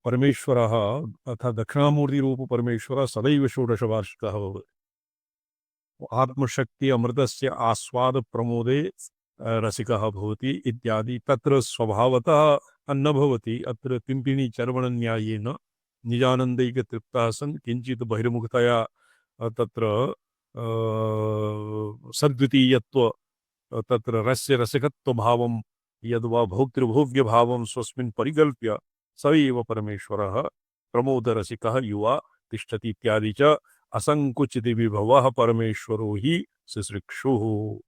परमेश्वरः अर्थात् दक्षिणामूर्तिरूप परमेश्वरः सदैव षोडशवार्षिकः भवति। आत्मशक्ति अमृतस्य आस्वाद प्रमोदे रसिकः भवति इत्यादि। तत्र स्वभावतः न भवति। अत्र तिम्पिनी चर्वण न्यायेन निजानन्दैक तृप्तः सन् किञ्चित् बहिर्मुखतया तत्र सद्वितीयत्व तत्र रस्य रसिकत्व भावं यद्वा भोक्तृभोग्य भावं स्वस्मिन् परिकल्प्य स एव परमेश्वरः प्रमोदरसिकः युवा तिष्ठति इत्यादि च असंकुचित विभवः परमेश्वरो ही शुश्रूषुः।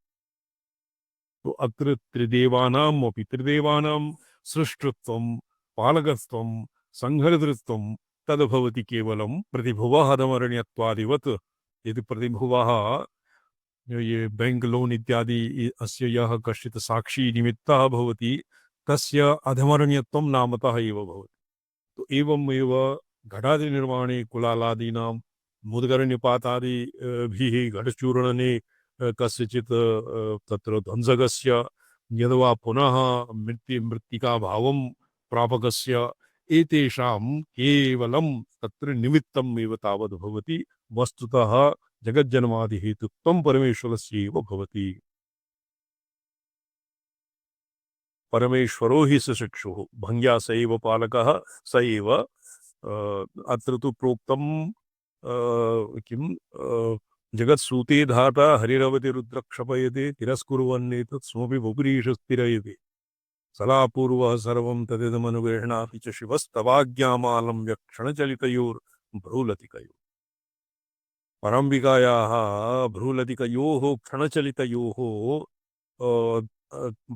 तो अत्र त्रिदेवानाम् अपि त्रिदेवानां सृष्टृत्वं पालकत्वं संहर्तृत्वं तद्भवति केवलं प्रतिभुवः अधमरण्यत्वादिवत्। यदि प्रतिभुवः ये बैंक लोन इत्यादि अस्य यः कश्चित् साक्षी निमित्तः भवति तस्य अधमरण्यत्वं नामतः एव भवति। तो एवमेव घटादिनिर्माणे कुलालादीनां मुद्गरनिपातादि भी घटचूर्णने कस्यचित् तत्र ध्वंसकस्य यद्वा पुनः मृत्तिका भावं प्रापकस्य एतेषां केवलं तत्र निमित्तम् एव तावद् भवति। वस्तुतः जगज्जन्मादि हेतुत्वं परमेश्वरस्य एव भवति। परमेश्वरो हि सुशिक्षुः भंग्या स एव पालकः स एव अत्र तु प्रोक्तं किं जगत्सूते धाता हरिरवति रुद्रक्षपयते तिरस्कुर्वन्नेतत् स्वमपि वपुरीश स्थिरयते सलापूर्वः सर्वं तदिदमनुगृह्णाति च शिवस्तवाज्ञामालम्ब्य क्षणचलितयोर्भ्रूलतिकयोः। परम्बिकायाः भ्रूलतिकयोः क्षणचलितयोः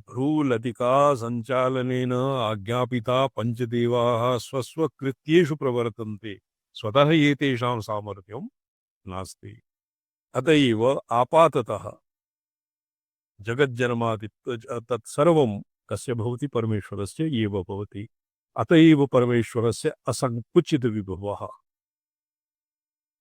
भ्रूलतिका संचालनेन आज्ञापिता पंचदेवाः स्वस्वकृत्येषु प्रवर्तन्ते स्वतः एतेषां सामर्थ्यं नास्ति। अतएव आपाततः जगज्जन्मादि तत्सर्वं कस्य भवति परमेश्वरस्य एव भवति। अतएव परमेश्वरस्य असंकुचित विभवः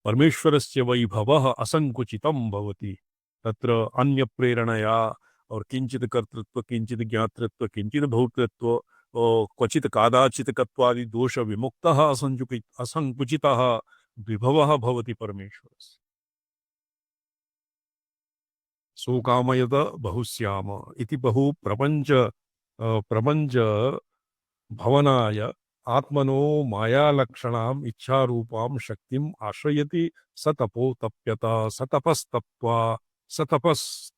परमेश्वरस्य वैभवः असंकुचितं भवति। तत्र अन्य प्रेरणया और किंचित कर्तृत्व किंचित ज्ञातृत्व किंचित भोक्तृत्व क्वचित कादाचित कत्वादि दोष विमुक्तः असंकुचितः विभवः भवति परमेश्वरस्य। सोकामयत बहुश्याम इति बहु प्रपंच भवनाय आत्मनो मायालक्षणाम् इच्छारूपां शक्तिम् आश्रयति स तपो तप्यत स तपस्तप्त्वा स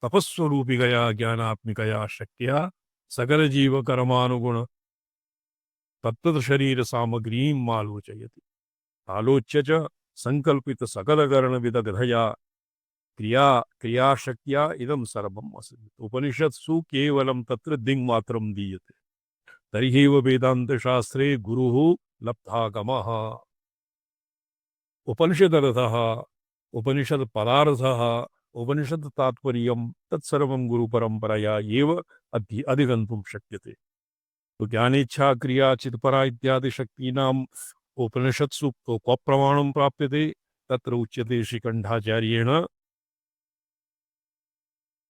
तपस्वरूपिकया ज्ञानात्मिकया शक्त्या सकल जीव कर्मानुगुण तत्तत् शरीर सामग्रीम् आलोचयति। आलोच्य च संकल्पित सकल कर्ण विदग्धया क्रियाशक्त्या इदं सर्वम् अस्ति। उपनिषत्सु केवलं तत्र दिङ्मात्रं दीयते। तर्ह्यैव वेदान्तशास्त्रे गुरुः लब्धागमः। उपनिषदर्थः उपनिषत्पदार्थः उपनिषत्तात्पर्यं तत्सर्वं गुरुपरम्परया एव अधिगन्तुं शक्यते। तो ज्ञानेच्छा क्रिया चित्परा इत्यादि शक्तीनाम् उपनिषत्सु क्व प्रमाणं प्राप्यते तत्र उच्यते श्रीकण्ठाचार्येण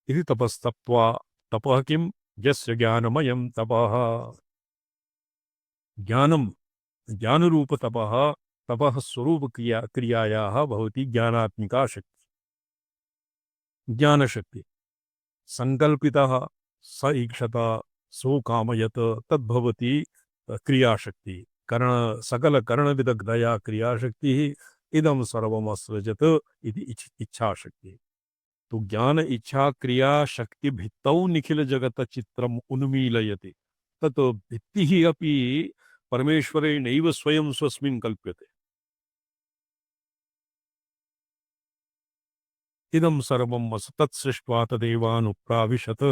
इति तपस्तप्त्वा तपः किं यस्य ज्ञानमयं तपः ज्ञानं ज्ञानरूप तपः स्वरूप क्रियायाः भवति ज्ञानात्मिका शक्ति ज्ञानशक्ति संकल्पितः स ईक्षत सो कामयत तद्भवति क्रियाशक्ति कर्ण सकल कर्ण विदग्धया क्रियाशक्ति इदं सर्वमसृजत इति इच्छाशक्ति। तो ज्ञान इच्छा क्रिया शक्ति भित्तौ निखिल जगत चित्रम उन्मीलयति। तत् भित्तिः अपि परमेश्वरेणैव स्वयं स्वस्मिन् कल्प्यते। इदं सर्वम् तत्सृष्ट्वा तदेवानुप्राविशत्।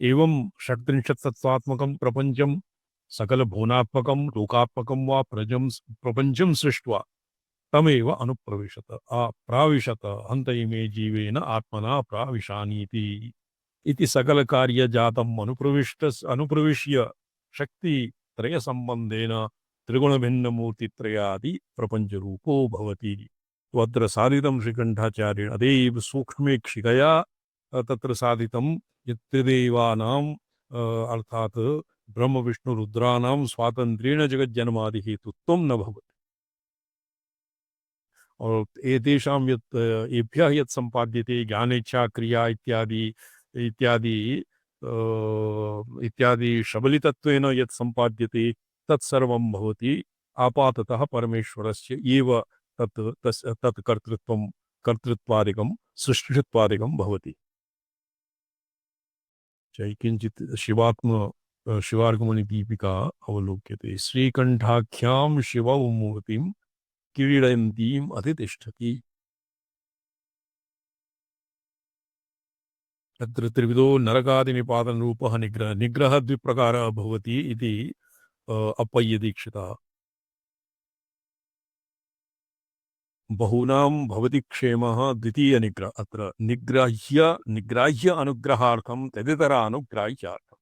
एवं षट्त्रिंशत्तत्त्वात्मकं प्रपञ्चं सकलभुवनात्मकं लोकात्मकं वा प्रपञ्चं सृष्ट्वा तमेव अनुप्रविशत प्राविशत हन्त इमे जीवेन आत्मना प्राविशानीति इति सकल कार्य जातम् अनुप्रविश्य शक्ति त्रय संबंधेन त्रिगुण भिन्न मूर्ति त्रयादि प्रपंच रूपो भवति। तो अत्र साधितं श्रीकण्ठाचार्येण अदेव सूक्ष्मेक्षिकया तत्र साधितं यत् त्रिदेवानां अर्थात् ब्रह्म विष्णु रुद्राणां स्वातंत्र्येण जगज्जन्मादि हेतुत्वं न भवति। और एतेषां यत् एभ्यः यत् सम्पाद्यते ज्ञानेच्छा क्रिया इत्यादि इत्यादि इत्यादि शबलितत्वेन यत् सम्पाद्यते तत्सर्वं भवति आपाततः परमेश्वरस्य एव तत् कर्तृत्वादिकं सृष्टित्वादिकं भवति। किञ्चित् शिवार्गमणिदीपिका अवलोक्यते। श्रीकण्ठाख्यां शिवमूर्तिं क्रीडयन्तीम् अधितिष्ठति। तत्र त्रिविधो नरकादिनिपातनरूपः निग्रहः द्विप्रकारः भवति इति अप्पय्यदीक्षितः। बहूनां भवति क्षेमः द्वितीय निग्रह अत्र निग्राह्य अनुग्रहार्थं तदितरानुग्राह्यार्थम्।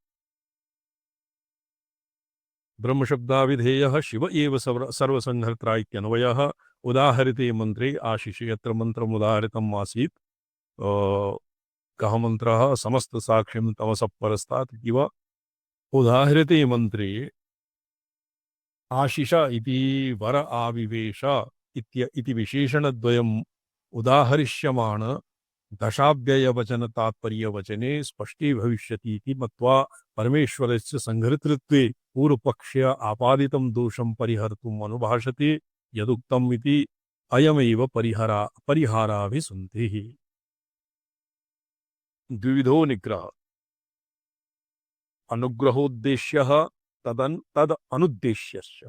ब्रह्मशब्दाविधेयः शिव एव सर्वसंहर्त्रा इत्यन्वयः उदाहरिते मन्त्रे आशिषे। यत्र मन्त्रम् उदाहरितम् आसीत् कः मन्त्रः समस्तसाक्ष्यं तमसः परस्तात् इव उदाहरिते मन्त्रे आशिष इति वर आविवेश इति विशेषणद्वयम् उदाहरिष्यमाण दशाव्ययवचन तात्पर्यवचने स्पष्टी भविष्यति इति मत्वा परमेश्वरस्य संहर्तृत्वे पूर्वपक्ष्य आपादितं दोषं परिहर्तुम् अनुभाषते यदुक्तम् इति अयमेव परिहाराभिसन्धिः। द्विविधो निग्रह अनुग्रहोद्देश्यः तद अनुद्देश्यस्य।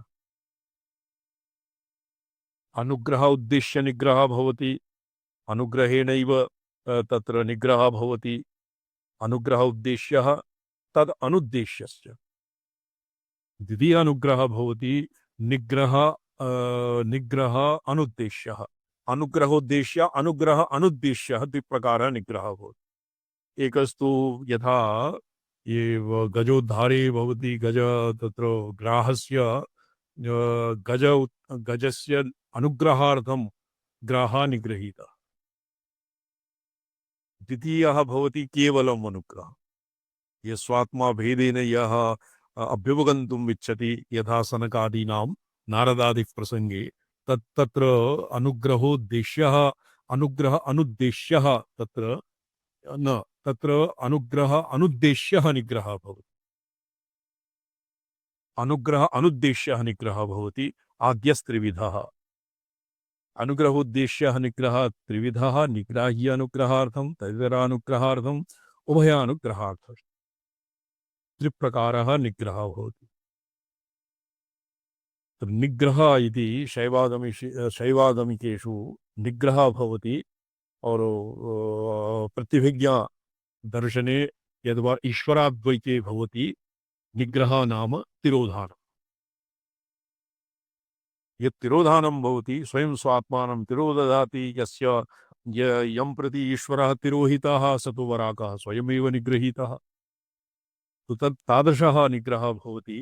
अनुग्रह उद्देश्य निग्रह भवति अनुग्रहेणैव तत्र निग्रहः भवति। अनुग्रह उद्देश्यः तद अनुद्देश्यस्य। द्वितीय अनुग्रहः भवति निग्रह अनुद्देश्यः। अनुग्रहोद्देश्य अनुग्रह अनुद्देश्यः द्विप्रकारः निग्रहः भवति। एकस्तु यथा ये गजोद्धारे भवति गज तत्र ग्राहस्य गजस्य अनुग्रहार्थं ग्राहः निगृहीतः। द्वितीयः भवति केवलम् अनुग्रहः। यः स्वात्मा भेदेन यः अभ्युपगन्तुम् इच्छति यथा सनकादीनां नारदादि प्रसंगे तत्र अनुग्रहोद्देश्यः अनुग्रह अनुद्देश्यः तत्र न तत्र अनुग्रह अनुद्देश्यः निग्रहः भवति। अनुग्रह अनुद्देश्यः निग्रहः भवति आद्यस्त्रिविधः। अनुग्रहोद्देश्यः निग्रहः त्रिविधः निग्राह्य अनुग्रहार्थं तदितरानुग्रहार्थम् उभयानुग्रहार्थं त्रिप्रकारः निग्रहः भवति। निग्रह इति शैवागमिकेषु निग्रहः भवति और प्रतिभिज्ञा दर्शने यद्वा ईश्वराद्वैते भवति निग्रहः नाम तिरोधानम्। यत् तिरोधानं भवति स्वयं स्वात्मानं तिरोदधाति यस्य यं प्रति ईश्वरः तिरोहितः स तु वराकः स्वयमेव निगृहीतः। तो तादृशः निग्रहः भवति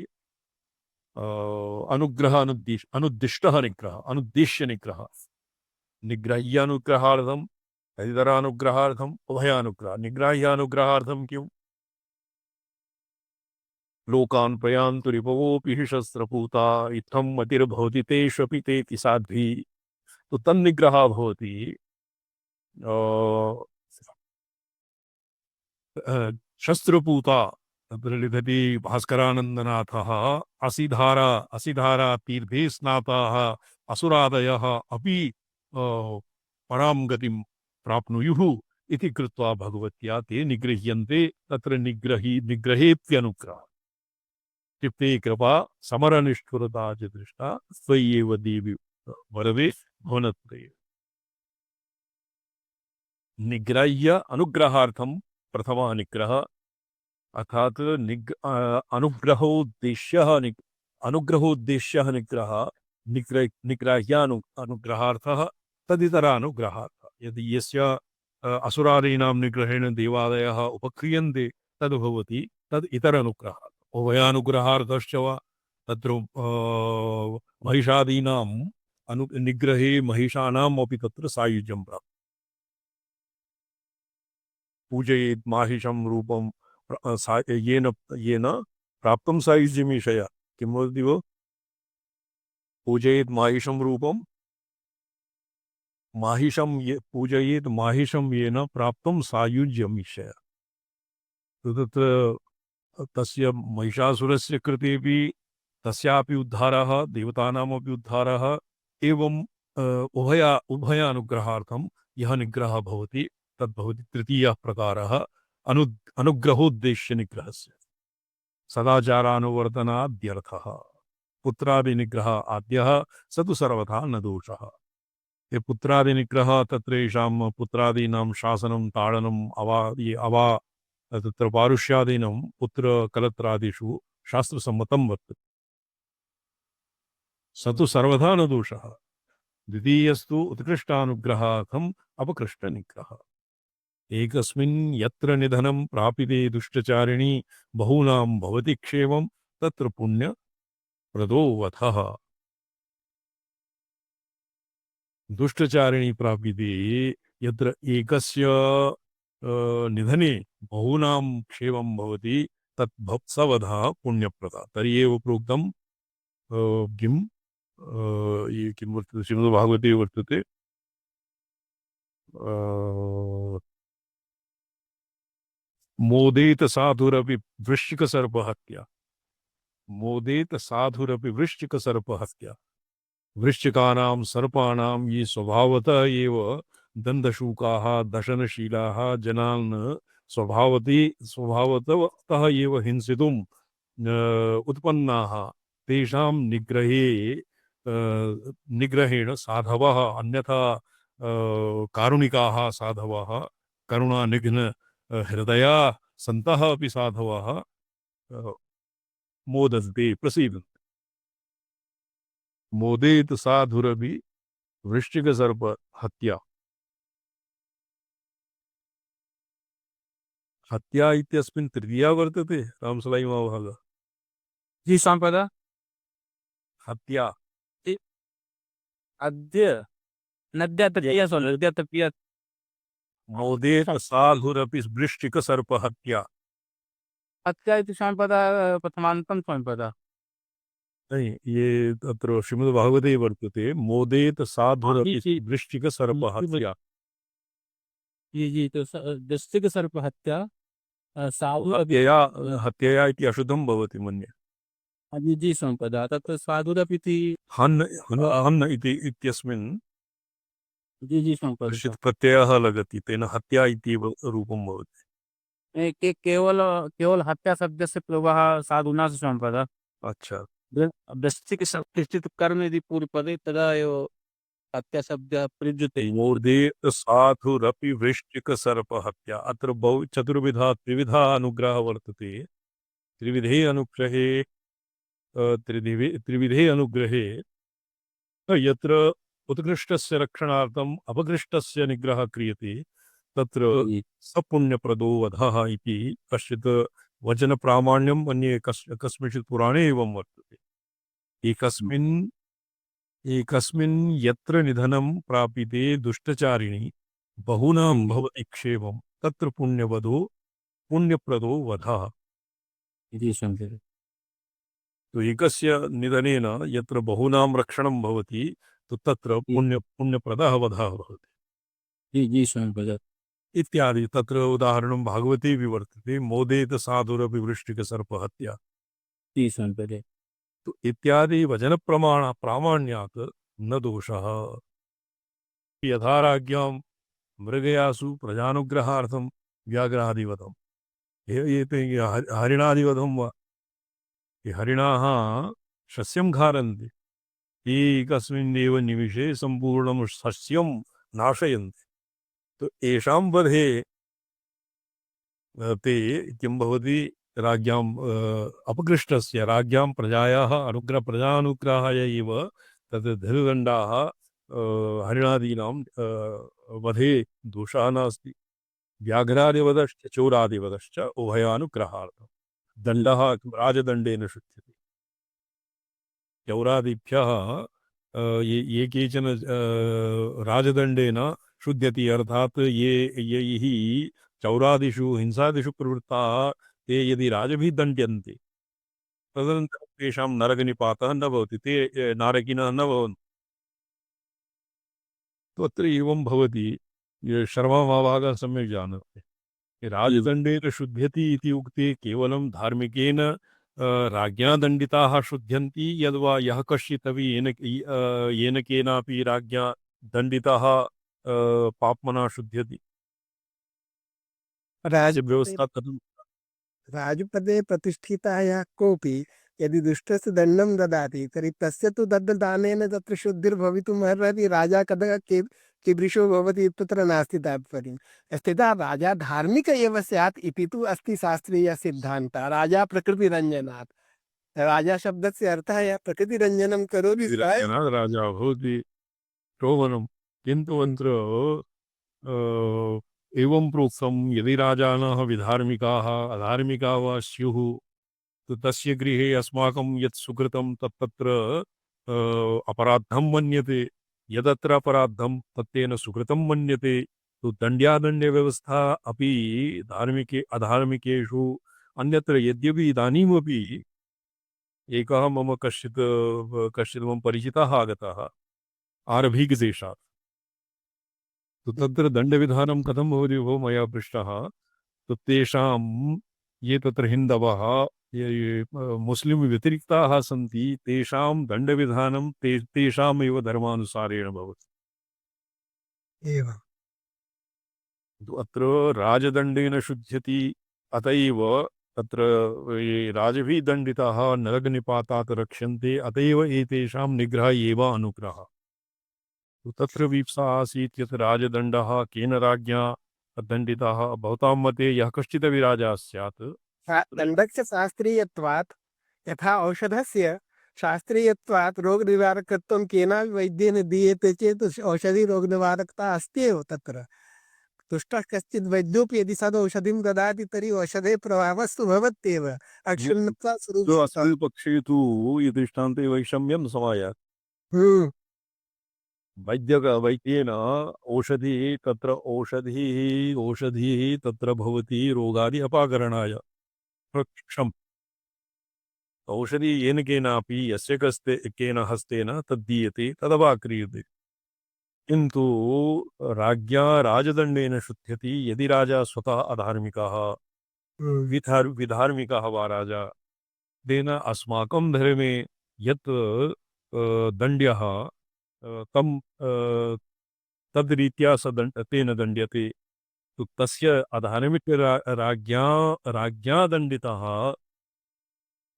अनुग्रह अनुद्दिष्टः निग्रहः अनुद्देश्य निग्रहः। निग्राह्यानुग्रहार्थं तदितरानुग्रहार्थम् उभयानुग्रहः। निग्राह्यानुग्रहार्थं किम् लोकान् प्रयान्तु रिपवोऽपि हि शस्त्रपूता इत्थं मतिर्भवति तेष्वपि तेति साध्वी। तो तन्निग्रहः भवति शस्त्रपूता। तत्र लिखति भास्करानन्दनाथः असिधारा तीर्थे स्नाताः असुरादयः अपि परां गतिं प्राप्नुयुः इति कृत्वा भगवत्या ते निगृह्यन्ते। तत्र निग्रहेत्यनुग्रहः इत्युक्ते कृपा समरनिष्ठुरता च दृष्टा त्वय्येव देवि वरदे भुवनत्रये। निग्राह्य अनुग्रहार्थं प्रथमः निग्रहः अर्थात अनुग्रहोद्देश्यः निग्रहः निग्राह्यानुग्रहार्थः तदितरानुग्रहार्थः। यदि यस्य असुरादीनां निग्रहेण देवादयः उपक्रियन्ते तद् भवति तद् इतरानुग्रहार्थः। उभयानुग्रहार्थश्च वा तत्र महिषादीनां निग्रहे महिषाणाम् अपि तत्र सायुज्यं प्राप्तं। पूजयेत् माहिषं रूपं येन प्राप्तं सायुज्यमीशया किं वदति वो पूजयेत् माहिषं रूपं माहिषं ये पूजयेत् माहिषं येन प्राप्तं सायुज्यमीशया। तो तत्र तस्य महिषासुरस्य कृतेपि तस्यापि उद्धारः देवतानामपि उद्धारः एवं उभयानुग्रहार्थं यः निग्रहः भवति तद्भवति तृतीयः प्रकारः अनुग्रहोद्देश्य निग्रहस्य सदाचारानुवर्तनाद्यर्थः पुत्रादिनिग्रह आद्यः स तु सर्वथा न दोषः। ये पुत्रादिनिग्रह तत्रेषां पुत्रादीनां शासनं ताडनम् अवा तत्र पारुष्यादीनं पुत्रकलत्रादिषु शास्त्रसम्मतं वर्तते स तु सर्वथा न दोषः। द्वितीयस्तु उत्कृष्टानुग्रहार्थम् अपकृष्टनिग्रहः एकस्मिन् यत्र निधनं प्रापिते दुष्टचारिणी बहूनां भवति क्षेमं तत्र पुण्यप्रदो वधः। दुष्टचारिणी प्रापिते यत्र एकस्य निधने बहूनां क्षेमं भवति तत् स वधः पुण्यप्रदः। तर्हि एव प्रोक्तं किं ये किं वर्तते श्रीमद्भागवते वर्तते मोदेत साधुरपि वृश्चिकसर्पहत्या मोदेत साधुरपि वृश्चिकसर्पहत्या वृश्चिकानां सर्पाणां ये स्वभावतः एव दन्तशूकाः दशनशीलाः जनान् स्वभावतः एव हिंसितुं उत्पन्नाः तेषां निग्रहेण साधवः अन्यथा कारुणिकाः साधवः करुणानिघ्न हृदया सन्तः अपि साधवः मोदन्ते प्रसीदन्ते। मोदेत साधुरपि वृश्चिकसर्प हत्या हत्या इत्यस्मिन् तृतीया वर्तते रामसलाई महाभाग जी संपदा हत्या अद्य नद्यात मोदेत साधुरपि वृश्चिकसर्प हत्या हत्या इति संपदा प्रथमान्तं संपदा नहीं ये तत्र श्रीमद्भागवते वर्तते मोदेत साधुरपि जी वृश्चिकसर्प हत्या जी तो दस्तिक सर्प हत्या साधु हत्यया हत्यया इति अशुद्धं भवति मन्ये जी जी संपदा तत्र साधुरपि हन् हन् इति इत्यस्मिन् जी जी संपदा कश्चित् प्रत्ययः लगति तेन हत्या इत्येव रूपं भवति। केवल केवल हत्या शब्द से प्रवाह साधुना से संपदा अच्छा दस्तिक निश्चित कर्म यदि पूर्व पदे तदा एव हत्या शब्द प्रयुज्यते। मोदेत साधुरपि वृश्चिकसर्प हत्या अत्र बहु चतुर्विधा त्रिविधा अनुग्रह वर्तते त्रिविधे अनुग्रहे त्रिविधे अनुग्रहे यत्र उत्कृष्टस्य रक्षणार्थम् अपकृष्टस्य निग्रहः क्रियते तत्र सपुण्यप्रदो वधः इति कश्चित् वचनप्रामाण्यम् अन्ये कस्मिंश्चित् पुराणे एवं वर्तते। एकस्मिन् यत्र निधनं प्रापिते दुष्टचारिणी बहूनां भवति क्षेमं तत्र पुण्यप्रदो वधः। तो एकस्य निधनेन यत्र बहूनां रक्षणं भवति तो तत्र पुण्यप्रदः वधः भवति जी जी संपदा इत्यादि। तत्र उदाहरणं भागवते विवर्तते मोदेत साधुरपि वृश्चिकसर्प हत्या जी संपदे तो इत्यादि वचन प्रामाण्यात् न दोषः। यथा राज्ञां मृगयासु प्रजानुग्रहार्थं व्याघ्रादिवधम् एते हरिणादिवधं वा ये हरिणाः सस्यं खादन्ति एकस्मिन्नेव निमिषे सम्पूर्णं सस्यं नाशयन्ति तो येषां वधे ते किं भवति राज्ञाम् अपकृष्टस्य राज्ञां प्रजायाः प्रजानुग्रहाय एव तद् धनुर्दण्डाः हरिणादीनां वधे दोषः नास्ति। व्याघ्रादिवधश्च चोरादिवधश्च उभयानुग्रहार्थं दण्डः राजदण्डेन शुच्यते। चौरादिभ्यः ये केचन राजदण्डेन शुध्यति अर्थात् यैः चौरादिषु हिंसादिषु प्रवृत्ताः ते यदि राजभिः दण्ड्यन्ते तदनन्तरं तेषां नरकनिपातः न भवति, ते नारकिनः न भवन्ति। तो अत्र एवं भवति। ये शर्मा-महाभागाः सम्यक् जानन्ति। राजदण्डेन शुध्यति इति उक्ते केवलं धार्मिकेन राज्ञा दण्डिताः शुध्यन्ति, यद्वा यः कश्चिदपि येन केनापि राज्ञा दण्डितः पाप्मना शुध्यति। अस्य राजपदे व्यवस्था कथं? राजपदे प्रतिष्ठितः यः कोऽपि यदि दुष्टस्य दण्डं ददाति तर्हि तस्य तु दण्डदानेन तत्र शुद्धिर्भवितुमर्हति। राजा कदा कीदृशो भवति तत्र नास्ति तात्पर्यम्। स्थितः राजा धार्मिक एव स्यात् इति तु अस्ति शास्त्रीयसिद्धान्तः। राजा प्रकृतिरञ्जनात्, राजा शब्दस्य अर्थः यः प्रकृतिरञ्जनं करोति सः विरक्तः राजा भवति शोभनं। किन्तु अत्र एवं प्रोक्तं यदि राजानः विधार्मिकाः अधार्मिकाः वा स्युः, तो तस्य गृहे अस्माकं यत् सुकृतं तत्तत्र अपराधं मन्यते। यदत्र अपराधं तत्तेन सुकृतं मन्यते। तो दण्ड्यादण्ड्यव्यवस्था अपि धार्मिके अधार्मिकेषु अन्यत्र यद्यपि इदानीमपि एकः मम कश्चित् मम परिचितः आगतः आरभीकदेशात्। तो तत्र दण्डविधानं कथं भवति भो मया पृष्टः। तो तेषां ये तत्र हिन्दवः ये मुस्लिम् व्यतिरिक्ताः सन्ति तेषां दण्डविधानं तेषामेव धर्मानुसारेण भवति। एवं। तो अत्र राजदण्डेन शुध्यति, अत एव तत्र ये राजभिः दण्डिताः नरकनिपातात् रक्ष्यन्ते, अत एव एतेषां निग्रहः एव अनुग्रहः। तो तत्र वीप्सा आसीत् यत् राजदण्डः केन राज्ञा दण्डितः। भवतां मते यः कश्चिदपि राजा स्यात् दण्डस्य शास्त्रीयत्वात् यथा औषधस्य शास्त्रीयत्वात् रोगनिवारकत्वं केनापि वैद्येन दीयते चेत् औषधि रोगनिवारकता अस्ति एव तत्र। दुष्टः कश्चित् वैद्योपि यदि सद् औषधिं ददाति तर्हि औषधे प्रभावस्तु भवत्येव। अक्षुण्णत्वा तो स्वरूपतः। अस्मिन् पक्षे तु ये दृष्टान्ते वैषम्यं समायाति। वैद्येन औषधिः तत्र औषधिः तत्र भवति रोगादि अपाकरणाय प्रक्षम्। औषधि येन केनापि यस्य केन हस्तेन तद्दीयते तदपाक्रियते। किन्तु राज्ञा राजदण्डेन शुध्यति। यदि राजा स्वतः अधार्मिकः विधार्मिकः वा राजा, तेन अस्माकं धर्मे यत् दण्ड्यः तं तद्रीत्या तेन दण्ड्यते। तो तस्य राज्ञा दण्डितः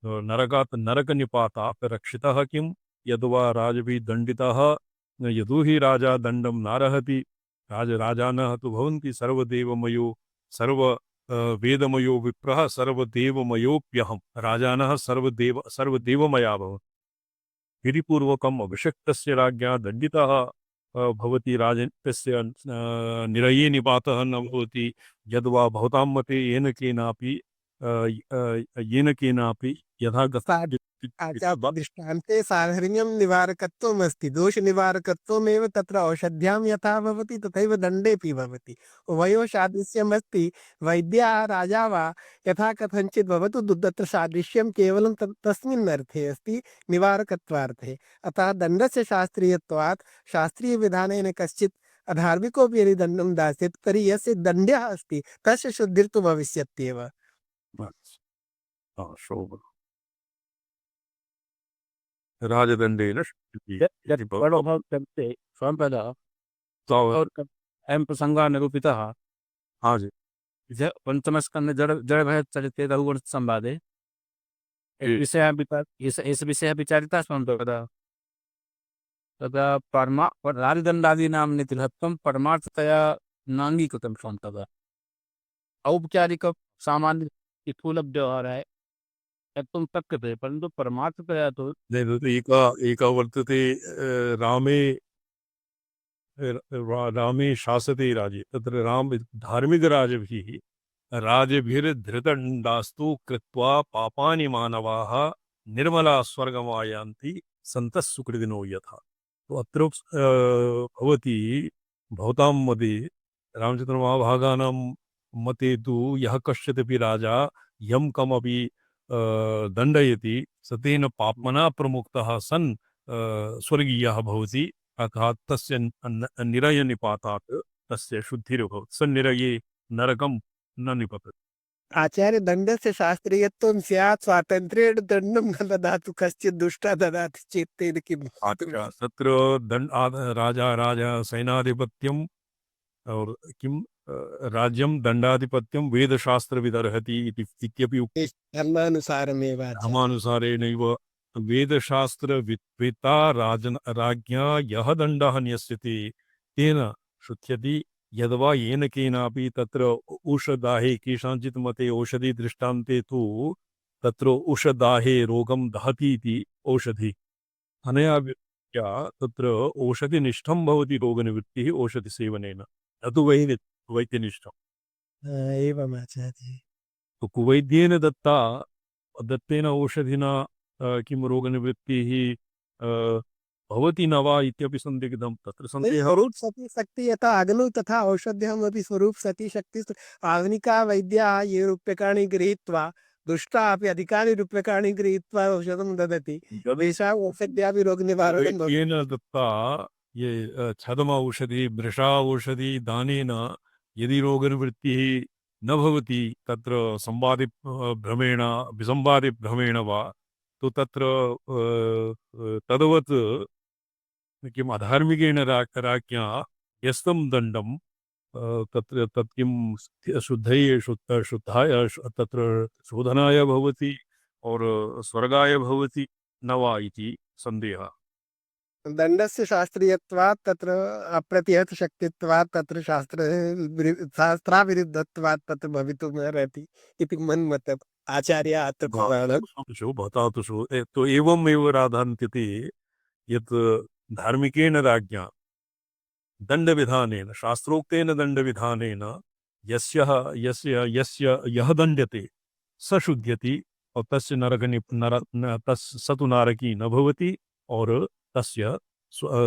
नरकात् नरकनिपातात् रक्षितः किं? यद्वा राजभिः दण्डितः यदो हि राजा दण्डं नार्हति। राजानः तु भवन्ति सर्वदेवमयो वेदमयो विप्रः सर्वदेवमयोऽप्यहम्। राजानः सर्वदेवमया भवन्ति। विधिपूर्वकम् अभिषिक्तस्य राज्ञा दण्डितः भवति, तस्य निरये निपातः न भवति। यद्वा भवतां मते येन केनापि यथा दृष्टान्ते साधर्म्यं निवारकत्वम् अस्ति। दोषनिवारकत्वमेव तत्र औषध्यां यथा भवति तथैव दण्डेपि भवति। उभयोः सादृश्यम् अस्ति। वैद्यः राजा वा यथा कथञ्चित् भवतु, तत्र सादृश्यं केवलं तस्मिन् अर्थे अस्ति, निवारकत्वार्थे। अतः दण्डस्य शास्त्रीयत्वात् शास्त्रीयविधानेन कश्चित् अधार्मिकोऽपि यदि दण्डं दास्यति तर्हि यस्य दण्ड्यः अस्ति तस्य शुद्धिर्तु भविष्यत्येव। शोभनम्। राजदण्डेन अयं प्रसङ्गः निरूपितः। हाँ जी, पंचमस्कन्धे जड़ चरित्रे रघुवंश संवादे इस विषयः विचारितः स्मः तदा राजदण्डादीनां नीतिहत्वं परमार्थतया नाङ्गीकृतं स्मः तदा। औपचारिक सामान्य स्थूलव्यवहारः त्यक्तुं शक्यते, परन्तु परमार्थतया तु एका वर्तते रामे शासते राजे। तत्र राजभिर्धृतदण्डास्तु कृत्वा पापानि मानवाः निर्मला स्वर्गमायान्ति सन्तः सुकृतिनो यथा। तो अत्र भवति भवतां मते रामचन्द्रमहाभागानां मते तु यः कश्चिदपि राजा यं कमपि दण्डयति स तेन पाप्मना प्रमुक्तः सन् स्वर्गीयः भवति अर्थात् तस्य निरयनिपातात् तस्य शुद्धिर्भवति सन्निरये नरकं न निपतति। आचार्य दण्डस्य शास्त्रीयत्वं स्यात् स्वातन्त्र्येण दण्डं न ददातु कश्चित् दुष्टः ददाति चेत् तेन किं अच्छा तत्र राजा सैनाधिपत्यम् और किं राज्यं दण्डाधिपत्यं वेदशास्त्रविदर्हति इत्यपि उक्तं। धर्मानुसारमेव आचार्य। धर्मानुसारेणैव वेदशास्त्रविद्वेता राज्ञा यः दण्डः न्यस्यते तेन शुध्यति यद्वा येन केनापि तत्र औषधाहे केषाञ्चित् मते औषधि दृष्टान्ते तु तत्र औषधाहे रोगं दहति इति औषधि अनया व्यक्त्या तत्र औषधिनिष्ठं भवति रोगनिवृत्तिः औषधिसेवनेन न तु वैद्यनिष्ठम्। एवम् आचार्य। तो कुवैद्येन दत्तेन औषधिना किं रोगनिवृत्तिः भवति न वा इत्यपि सन्दिग्धं तत्र सन्देहः। स्वरूप सती शक्ति यथा अग्नौ तथा औषध्यमपि स्वरूप सती शक्ति आधुनिका वैद्याः ये रूप्यकाणि गृहीत्वा दुष्टाः अपि अधिकानि रूप्यकाणि गृहीत्वा औषधं ददति तेषाम् औषध्यापि रोगनिवारणं भवति। येन दत्ता ये छदम औषधि मृषा औषधि दानेन यदि रोगनिवृत्तिः न भवति तत्र संवादि भ्रमेण विसंवादि भ्रमेण वा तो तत्र तद्वत् किम् अधार्मिकेण राज्ञा यस्तं दण्डं तत्र तत् किं शुद्धाय तत्र शोधनाय भवति और स्वर्गाय भवति न वा इति सन्देहः। दण्डस्य शास्त्रीयत्वात् तत्र अप्रतिहत शक्तित्वात् तत्र शास्त्राविरुद्धत्वात् तत्र भवितुं न अर्हति इति मन्मतम् आचार्य अत्र बतातु तो एवमेव राधान्त्यते यत् धार्मिकेन राज्ञा दण्डविधानेन शास्त्रोक्तेन दण्डविधानेन यः दण्ड्यते स शुध्यति और तस्य स तु नारकी न भवति और तस्य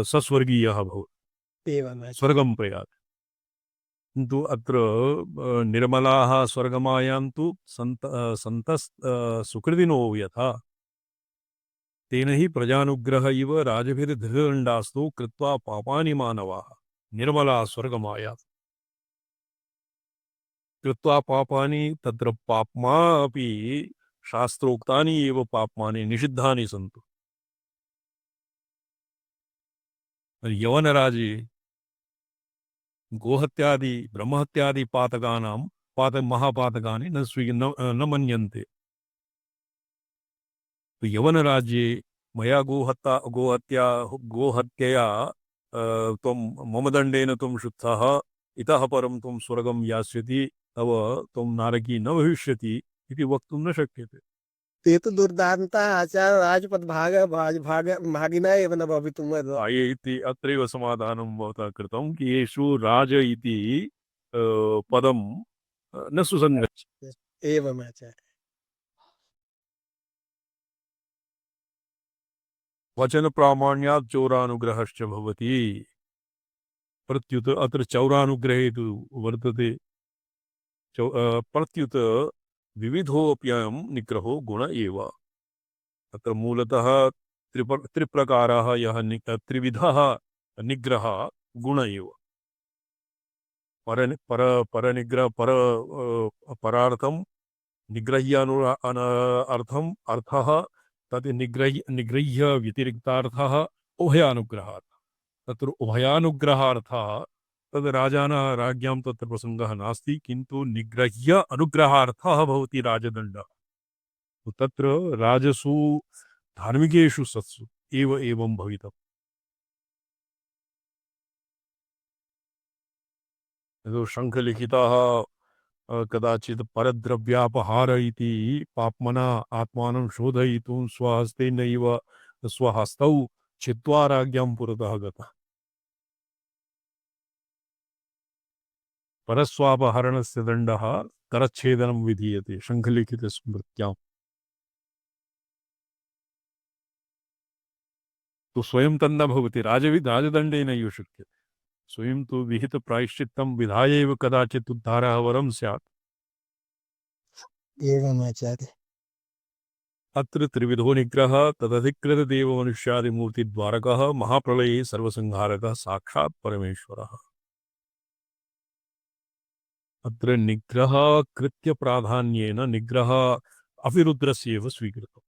सस्वर्गीयः भवति एवम् स्वर्गं प्रयाति। किन्तु अत्र निर्मलाः स्वर्गमायान्तु सन्तः सुकृतिनो यथा तेन हि प्रजानुग्रह इव राजभिर्धृदण्डास्तु कृत्वा पापानि मानवाः निर्मला स्वर्गमाया कृत्वा पापानि तत्र पाप्मा अपि शास्त्रोक्तानि एव पाप्मानि निषिद्धानि सन्तु। यवनराजे गोहत्यादि ब्रह्महत्यादि पातकानां महापातकानि न मन्यन्ते। तो यवनराज्ये मया गोहत्या त्वं मम दण्डेन त्वं शुद्धः इतः परं त्वं स्वर्गं यास्यति तव त्वं नारकी न भविष्यति इति वक्तुं न शक्यते। ते तु दुर्दान्ता आचार्य भागिना एव न भवितुम् आये इति अत्रैव समाधानं भवता कृतं कि येषु राज इति पदं न सुसङ्गच्छति। एवम् आचार्य। वचन प्रामाण्यात् चौरानुग्रहश्च भवति प्रत्युत अत्र चौरानुग्रहे तु वर्तते प्रत्युत विविधोऽप्ययं निग्रहो गुण एव। अत्र मूलतः त्रिप्रकारः यः त्रिविधः निग्रह गुण एव। परनिग्रह परार्थं निग्रह्यार्थम् अर्थः तत् निगृह्य व्यतिरिक्तार्थः उभयानुग्रहात् तत्र उभयानुग्रहार्थः तद् राज्ञां तत्र प्रसङ्गः नास्ति किन्तु निग्रह्य अनुग्रहार्थः भवति राजदण्डः। तत्र राजसु धार्मिकेषु सत्सु एवं भवितव्यम्। शङ्खलिखितः कदाचित् परद्रव्यापहार इति पाप्मना आत्मानं शोधयितुं स्वहस्तेनैव स्वहस्तौ छित्त्वा राज्ञां पुरतः गतः। परस्वापहरणस्य दण्डः करच्छेदनं विधीयते शङ्खलिखितस्मृत्याम्। तो स्वयं तन्न भवति राजदण्डेनैव शक्यते स्वयं तु विहितप्रायश्चित्तं विधाय एव कदाचित् उद्धारः वरं स्यात्। एवम् आचार्य। अत्र त्रिविधो निग्रह तदधिकृत देव मनुष्यादि मूर्ति द्वारकः महाप्रलये सर्वसंहारकः साक्षात् परमेश्वरः। अत्र निग्रह कृत्य प्राधान्येन निग्रह अविरुद्रस्येव स्वीकृतः।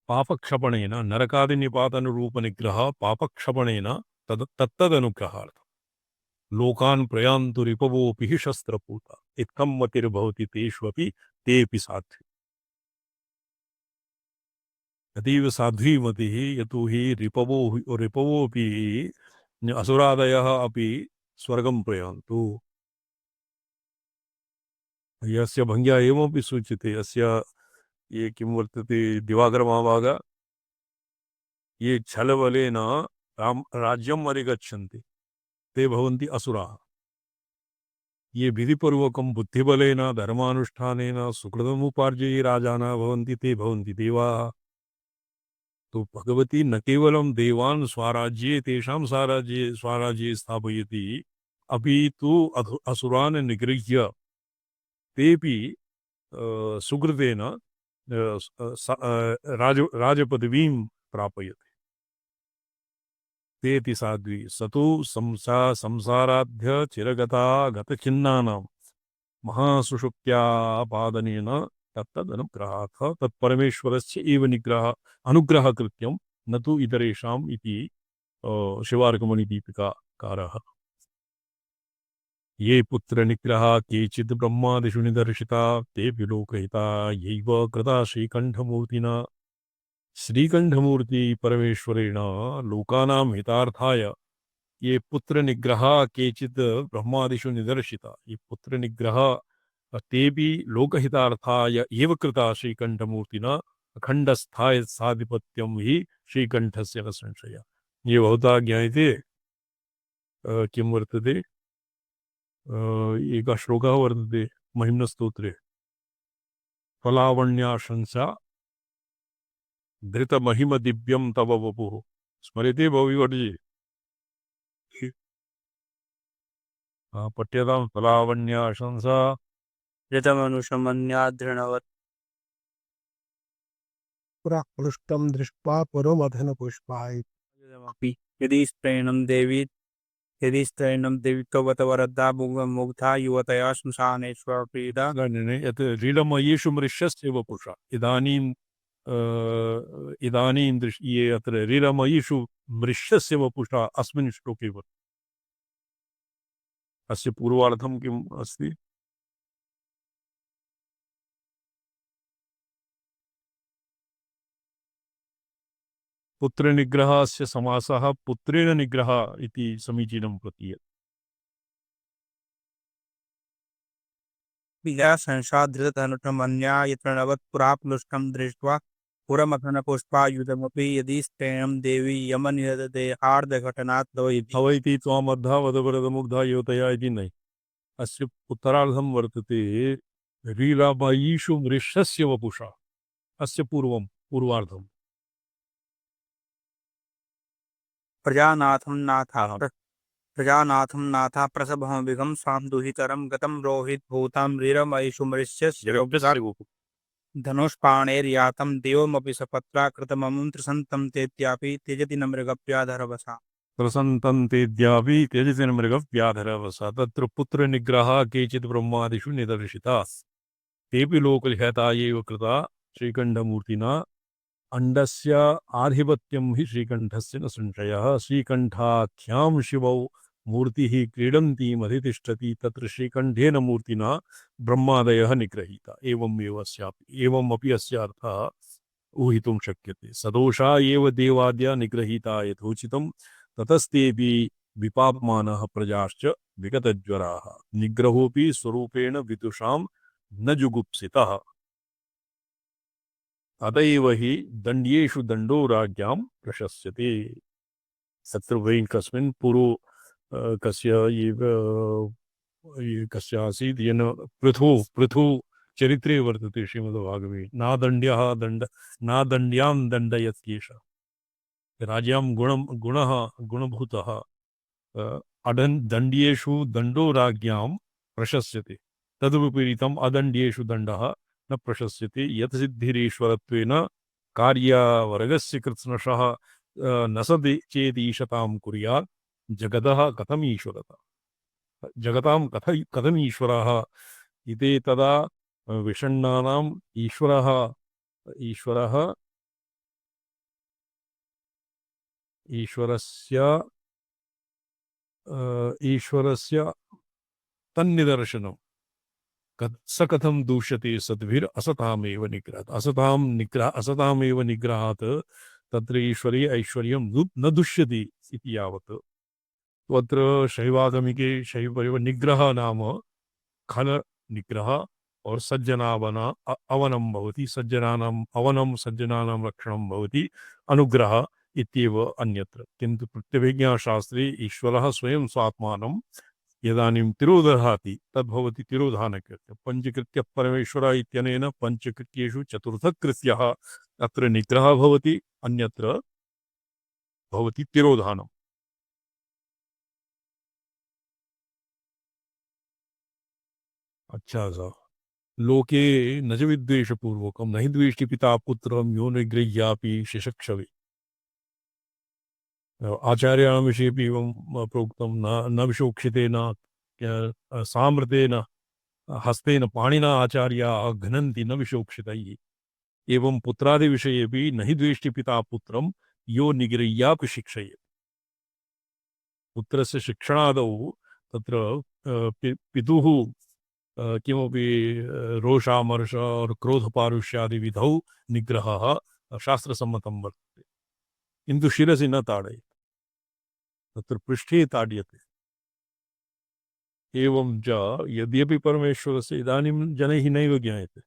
पापक्षपणेन नरकादिनिपातनुरूपनिग्रह पापक्षपणेन तत्तदनुग्रहार्थम्। लोकान् प्रयान्तु रिपवोऽपि हि शस्त्रपूता इत्थं मतिर्भवति तेष्वपि तेऽपि साध्वी। अतीव साध्वी मतिः, यतो हि रिपवोऽपि असुरादयः अपि स्वर्गं प्रयान्तु। यस्य भङ्ग्या एवमपि सूच्यते, अस्य ये किं वर्तते दिवाकरमहाभागा, ये छलबलेन राज्यम् अधिगच्छन्ति ते भवन्ति असुराः। ये विधिपूर्वकं बुद्धिबलेन धर्मानुष्ठानेन सुकृतमुपार्जयि राजानः भवन्ति ते भवन्ति देवाः। तो भगवती न केवलं देवान् स्वराज्ये तेषां स्वराज्ये स्थापयति, अपि तु असुरान् निगृह्य तेपि सुकृतेन राजपदवीं प्रापयति। तेति साध्वी सतु संसाराध्य चिरगता गतचिन्नानां महासुषुप्त्यापादनेन तत्तदनुग्रहात् तत्परमेश्वरस्य एव अनुग्रह कृत्यं न तु इतरेषाम् इति शिवार्कमणिदीपिकाकारः। ये पुत्र निग्रहा केचित् ब्रह्मादिषु निदर्शिता ते विलोकहिता यैव कृता श्रीकण्ठमूर्तिना। श्रीकण्ठमूर्ति परमेश्वरेण लोकानां हितार्थाय ये पुत्र निग्रह केचित् ब्रह्मादिषु निदर्शिता, ये पुत्र निग्रह तेऽपि लोकहितार्थाय एव कृता श्रीकण्ठमूर्तिना अखण्डस्थाय साधिपत्यं हि श्रीकण्ठस्य न संशयः। ये बहुधा ज्ञायते किं वर्तते, एकः श्लोकः वर्तते महिम्नस्तोत्रे, फलावण्याशंसा धृतमहिमदिव्यं तव वपुः। स्मर्यते भविवर्जी? पठ्यतां फलावण्याशंसा ऋतमनुशमन्यादृणवत् पुरा पृष्ठं दृष्ट्वा पुरोमथनपुष्पाय यदि स्त्रैणं देवी त्ववत वरदा मुग्धा युवतया श्मशानेश्वर प्रीता। यत् रीलमयीषु मृष्यस्य वपुषा। इदानीं ये अत्र रीलमयीषु मृष्यस्य वपुषा अस्मिन् श्लोके वर्तते। अस्य पूर्वार्थं किम् अस्ति? पुत्रनिग्रहस्य समासः पुत्रेण निग्रह इति समीचीनं प्रतीयते। विजा संसाधृतधनुषमन्या यत्रणवत् पुराप्लुष्टं दृष्ट्वा पुरमथनपुष्पायुधमपि यदि स्त्रैणं देवी यमनिहदते हार्दघटनात् तवैति। हवैति त्वामद्धा वदवरदमुग्धा योतया इति नहि। अस्य उत्तरार्धं वर्तते रीलामयीषु मृष्यस्य वपुषा। अस्य पूर्वार्धम् प्रजानाथं नाथा प्रसभमविगं स्वां दुहितरं गतं रोहित भूतां रीरमयीषु मृष्यस्य धनुष्पाणैर्यातं देवमपि सपत्रा कृतममुं त्रिसन्तं तेत्यापि त्यजति न मृगव्याधरवसा। प्रसन्तन्तेद्यापि त्यजति न मृगव्याधरवसा। तत्र पुत्रनिग्रहः केचित् ब्रह्मादिषु निदर्शिताः तेऽपि लोकहिता एव कृता श्रीकण्ठमूर्तिना। अंडस्य आधिपत्यं हि श्रीकण्ठस्य न संशयः। श्रीकण्ठाख्यां शिवौ मूर्तिः क्रीडन्तीम् अधितिष्ठति, तत्र श्रीकण्ठेन मूर्तिना ब्रह्मादयः निग्रहीता। एवमपि अस्य अर्थः ऊहितुं शक्यते। सदोषा एव देवाद्या निग्रहीता यथोचितं, ततस्तेऽपि विपापमानः प्रजाश्च विगतज्वराः। निग्रहोऽपि स्वरूपेण विदुषां न जुगुप्सितः। अतएव हि दण्ड्येषु दण्डो राज्ञां प्रशस्यते। तत्र वै कस्मिन् कस्य आसीत् येन पृथु चरित्रे वर्तते श्रीमद्भागवते। नादण्ड्यां दण्डयत्येष। राज्ञां गुणभूतः दण्ड्येषु दण्डो राज्ञां प्रशस्यते, तद्विपरीतम् अदण्ड्येषु दण्डः न प्रशस्यते यत् सिद्धिरीश्वरत्वेन कार्यावर्गस्य कृत्स्नशः न सदि चेदीशतां कुर्यात् जगतः कथमीश्वरः जगतां कथमीश्वरः इति तदा विषण्णानाम् ईश्वरः ईश्वरः ईश्वरस्य ईश्वरस्य तन्निदर्शनं स कथं दूष्यते सद्भिर् असतामेव निग्रहात् असतामेव निग्रहात् तत्र ईश्वरे ऐश्वर्यं न दुष्यति इति यावत् तत्र शैवागमिके शैव निग्रह नाम खल निग्रह और सज्जनावना अवनं भवति सज्जनानाम् अवनं सज्जनानां रक्षणं भवति अनुग्रह इत्येव अन्यत्र किन्तु प्रत्यभिज्ञाशास्त्रे ईश्वरः स्वयं स्वात्मानं यदानीं तिरोदधाति तद्भवति तिरोधानकृत्य पञ्चकृत्यः परमेश्वर इत्यनेन पञ्चकृत्येषु चतुर्थकृत्यः अत्र निग्रहः भवति अन्यत्र भवति तिरोधानम् अच्छा सा लोके न च विद्वेषपूर्वकं न हि द्वेष्टि पिता पुत्रं यो निगृह्यापि शिशक्षवे आचार्याणां विषयेपि एवं प्रोक्तं न विशोक्षितेन सामृतेन हस्तेन पाणिना आचार्याः घ्नन्ति न विशोक्षितैः एवं पुत्रादिविषयेपि न हि द्वेष्टि पिता पुत्रं यो निगृह्यापि शिक्षयेत् पुत्रस्य शिक्षणादौ तत्र पितुः किमपि रोषामर्ष और क्रोधपारुष्यादि विधौ निग्रहः शास्त्रसम्मतं वर्तते किन्तु शिरसि न ताडयेत् तत्र पृष्ठे ताड्यते एवं च यद्यपि परमेश्वरस्य इदानीं जनैः नैव ज्ञायते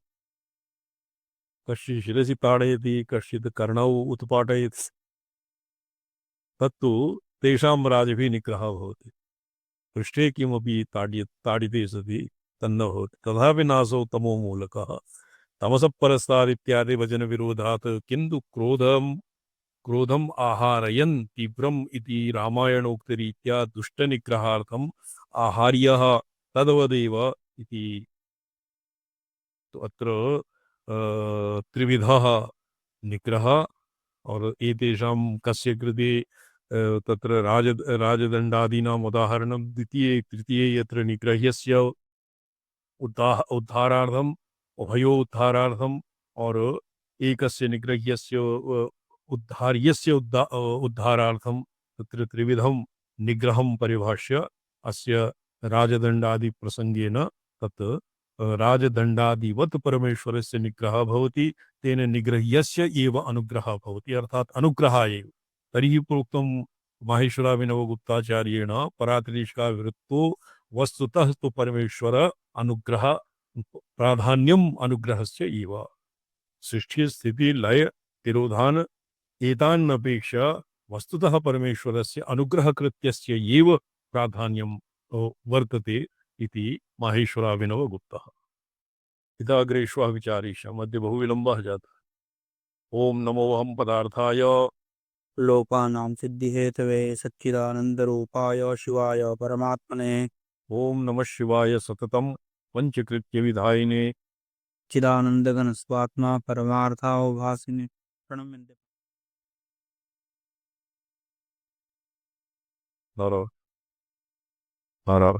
कश्चित् शिरसि ताडयति कश्चित् कर्णौ उत्पाटयति तत्तु तेषां राजभिः निग्रहः भवति पृष्ठे किमपि ताडिते सति तन्न भवति तथापि नासौ तमो मूलकः तमसः परस्तादित्यादि वचन विरोधात् किन्तु क्रोधम् आहारयन् तीव्रम् इति रामायणोक्तरीत्या दुष्टनिग्रहार्थम् आहार्यः तद्वदेव इति तो अत्र त्रिविधः निग्रह और एतेषां कस्य कृते तत्र राजदण्डादीनाम् उदाहरणं द्वितीये तृतीये यत्र निग्रह्यस्य उद्धारार्थम् उभयोद्धारार्थम् और एकस्य निग्रह्यस्य उद्धार्यस्य उद्धारार्थं तत्र त्रिविधं निग्रहं परिभाष्य अस्य राजदण्डादि प्रसंगेन तत् राजदण्डादिवत् परमेश्वरस्य निग्रहः भवति तेन निग्रह्यस्य एव अनुग्रहः भवति अर्थात् अनुग्रहाय एव तर्हि प्रोक्तं माहेश्वराभिनवगुप्ताचार्येण परात्रिष्काविवृत्तो वस्तुतः तु परमेश्वर अनुग्रह प्राधान्यम अनुग्रहस्य एव सृष्टि स्थिति लय तिरोधान एतान्नपेक्षा वस्तुतः परमेश्वरस्य अनुग्रहकृत्यस्य एव प्राधान्यम वर्तते इति माहेश्वराभिनवगुप्तः इदाग्रेष्वः विचारेषाम् अद्य बहुविलम्बः जातः ओम नमोऽहं पदार्थाय लोकानां सिद्धिहेतवे सच्चिदानन्दरूपाय शिवाय परमात्मने ओम नमः शिवाय सततं पंचकृत्य विधायिने चिदानन्दघन स्वात्मा परमार्थावभासिने प्रणम्यन्ते नर नर